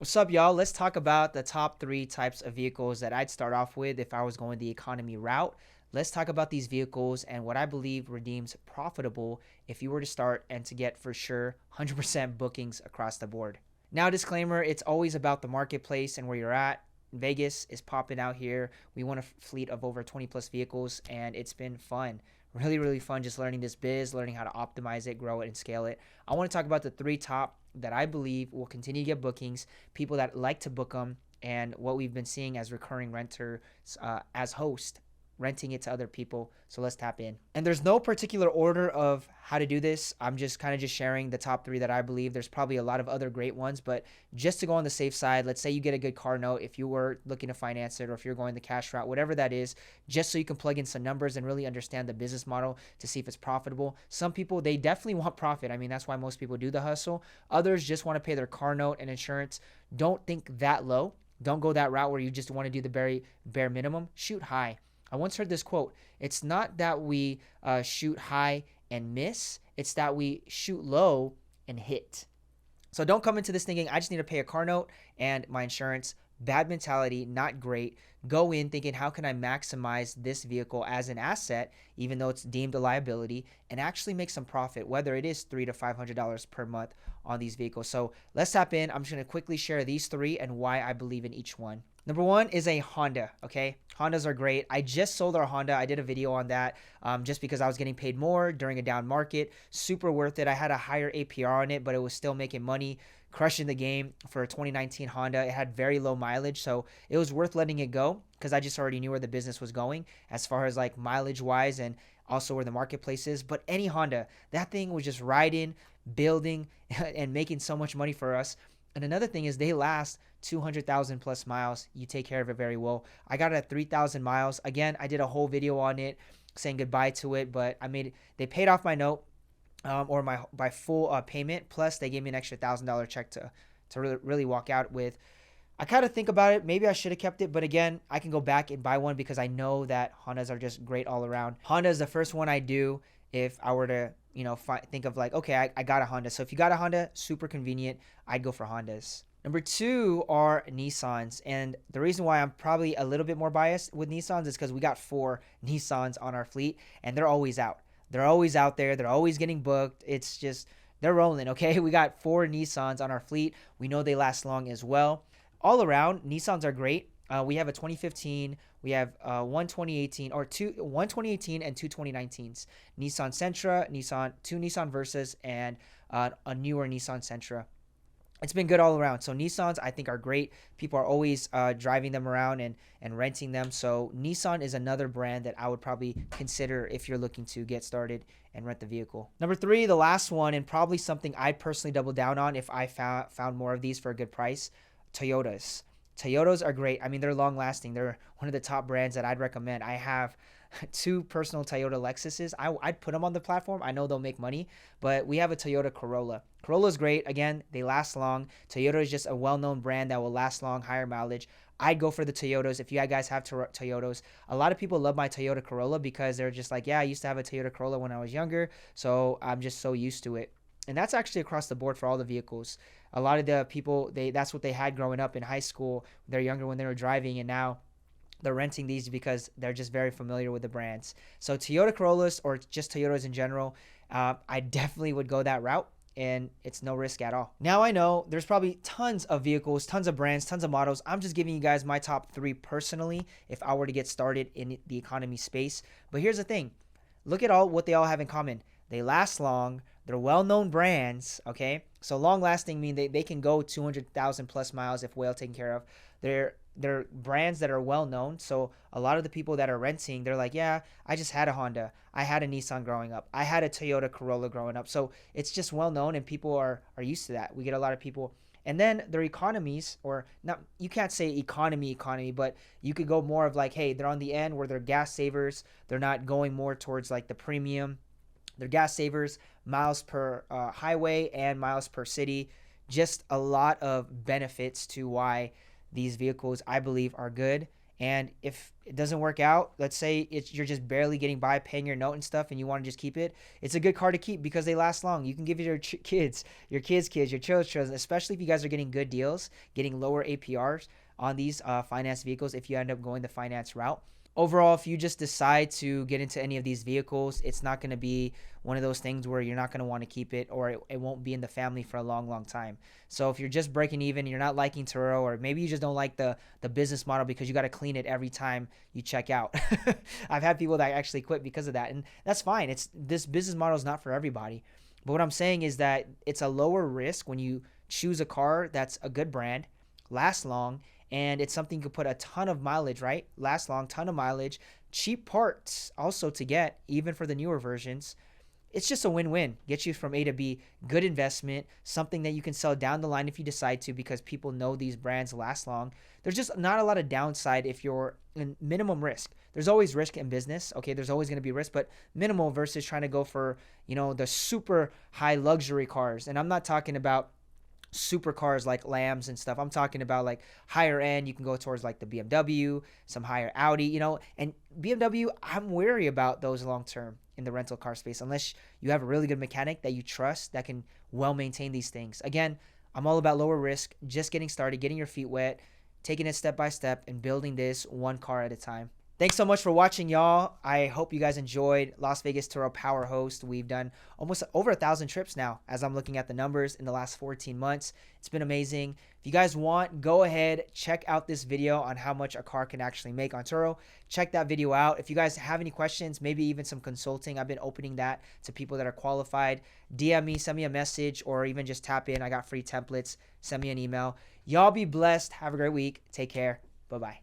What's up, y'all? Let's talk about the top three types of vehicles that I'd start off with if I was going the economy route. Let's talk about these vehicles and what I believe redeems profitable if you were to start and to get for sure 100% bookings across the board. Now, disclaimer, it's always about the marketplace and where you're at. Vegas is popping out here. We want a fleet of over 20 plus vehicles, and it's been fun. Really, really fun just learning this biz, learning how to optimize it, grow it, and scale it. I want to talk about the three top that I believe will continue to get bookings, people that like to book them, and what we've been seeing as recurring renters as host renting it to other people. So let's tap in. And there's no particular order of how to do this. I'm just kind of just sharing the top three that I believe. There's probably a lot of other great ones, but just to go on the safe side, let's say you get a good car note if you were looking to finance it or if you're going the cash route, whatever that is, just so you can plug in some numbers and really understand the business model to see if it's profitable. Some people, they definitely want profit. I mean, that's why most people do the hustle. Others just want to pay their car note and insurance. Don't think that low. Don't go that route where you just want to do the very bare minimum. Shoot high. I once heard this quote. It's not that we shoot high and miss, it's that we shoot low and hit. So don't come into this thinking, I just need to pay a car note and my insurance. Bad mentality, not great. Go in thinking, how can I maximize this vehicle as an asset, even though it's deemed a liability, and actually make some profit, whether it is $300 to $500 per month on these vehicles. So let's tap in. I'm just going to quickly share these three and why I believe in each one. Number one is a Honda, okay? Hondas are great. I just sold our Honda. I did a video on that just because I was getting paid more during a down market. Super worth it. I had a higher APR on it, but it was still making money, crushing the game for a 2019 Honda. It had very low mileage, so it was worth letting it go because I just already knew where the business was going as far as like mileage-wise and also where the marketplace is. But any Honda, that thing was just riding, building, and making so much money for us. And another thing is they last 200,000 plus miles. You take care of it very well. I got it at 3,000 miles. Again, I did a whole video on it saying goodbye to it, but they paid off my note or my full payment. Plus they gave me an extra $1,000 check to really walk out with. I kind of think about it. Maybe I should have kept it, but again, I can go back and buy one because I know that Hondas are just great all around. Honda is the first one I do if I were to think of like, okay, I got a Honda. So if you got a Honda, super convenient. I'd go for Hondas. Number two are Nissans. And the reason why I'm probably a little bit more biased with Nissans is because we got 4 Nissans on our fleet and they're always out. They're always out there. They're always getting booked. It's just, they're rolling, okay? We got 4 Nissans on our fleet. We know they last long as well. All around, Nissans are great. We have a 2015, we have one 2018 or one 2018 and two 2019s. Nissan Sentra, two Nissan Versas, and a newer Nissan Sentra. It's been good all around. So Nissans, I think, are great. People are always driving them around and renting them. So Nissan is another brand that I would probably consider if you're looking to get started and rent the vehicle. Number three, the last one, and probably something I'd personally double down on if I found more of these for a good price, Toyotas. Toyotas are great. I mean, they're long lasting. They're one of the top brands that I'd recommend. I have 2 personal Toyota Lexuses. I'd put them on the platform. I know they'll make money, but we have a Toyota Corolla. Corolla is great. Again, they last long. Toyota is just a well-known brand that will last long, higher mileage. I'd go for the Toyotas if you guys have Toyotas. A lot of people love my Toyota Corolla because they're just like, yeah, I used to have a Toyota Corolla when I was younger, so I'm just so used to it. And that's actually across the board for all the vehicles. A lot of the people, that's what they had growing up in high school. They're younger when they were driving, and now they're renting these because they're just very familiar with the brands. So Toyota Corollas or just Toyotas in general, I definitely would go that route, and it's no risk at all. Now I know there's probably tons of vehicles, tons of brands, tons of models. I'm just giving you guys my top 3 personally if I were to get started in the economy space. But here's the thing. Look at what they all have in common. They last long. They're well-known brands, okay? So long-lasting mean they can go 200,000 plus miles if well taken care of. They're brands that are well-known. So a lot of the people that are renting, they're like, yeah, I just had a Honda. I had a Nissan growing up. I had a Toyota Corolla growing up. So it's just well-known and people are used to that. We get a lot of people. And then their economies, or not, you can't say economy, but you could go more of like, hey, they're on the end where they're gas savers. They're not going more towards like the premium. They're gas savers, miles per highway and miles per city. Just a lot of benefits to why these vehicles, I believe, are good. And if it doesn't work out, let's say you're just barely getting by paying your note and stuff and you want to just keep it, it's a good car to keep because they last long. You can give it your kids, your kids, your children's children, especially if you guys are getting good deals, getting lower APRs on these finance vehicles if you end up going the finance route. Overall, if you just decide to get into any of these vehicles, it's not going to be one of those things where you're not going to want to keep it, or it won't be in the family for a long time. So if you're just breaking even, you're not liking Turo, or maybe you just don't like the business model because you got to clean it every time you check out. I've had people that actually quit because of that, and that's fine. This business model is not for everybody. But what I'm saying is that it's a lower risk when you choose a car that's a good brand, lasts long, and it's something you could put a ton of mileage, right? Last long, ton of mileage, cheap parts also to get, even for the newer versions. It's just a win-win. Get you from A to B, good investment, something that you can sell down the line if you decide to, because people know these brands last long. There's just not a lot of downside if you're in minimum risk. There's always risk in business. Okay, there's always going to be risk, but minimal versus trying to go for, the super high luxury cars. And I'm not talking about supercars like Lambs and stuff. I'm talking about like higher end. You can go towards like the BMW, some higher Audi, and BMW, I'm wary about those long term in the rental car space unless you have a really good mechanic that you trust that can well maintain these things. Again, I'm all about lower risk, just getting started, getting your feet wet, taking it step by step and building this one car at a time. Thanks so much for watching, y'all. I hope you guys enjoyed Las Vegas Turo Power Host. We've done almost over 1,000 trips now as I'm looking at the numbers in the last 14 months. It's been amazing. If you guys want, go ahead, check out this video on how much a car can actually make on Turo. Check that video out. If you guys have any questions, maybe even some consulting, I've been opening that to people that are qualified. DM me, send me a message, or even just tap in. I got free templates. Send me an email. Y'all be blessed. Have a great week. Take care. Bye-bye.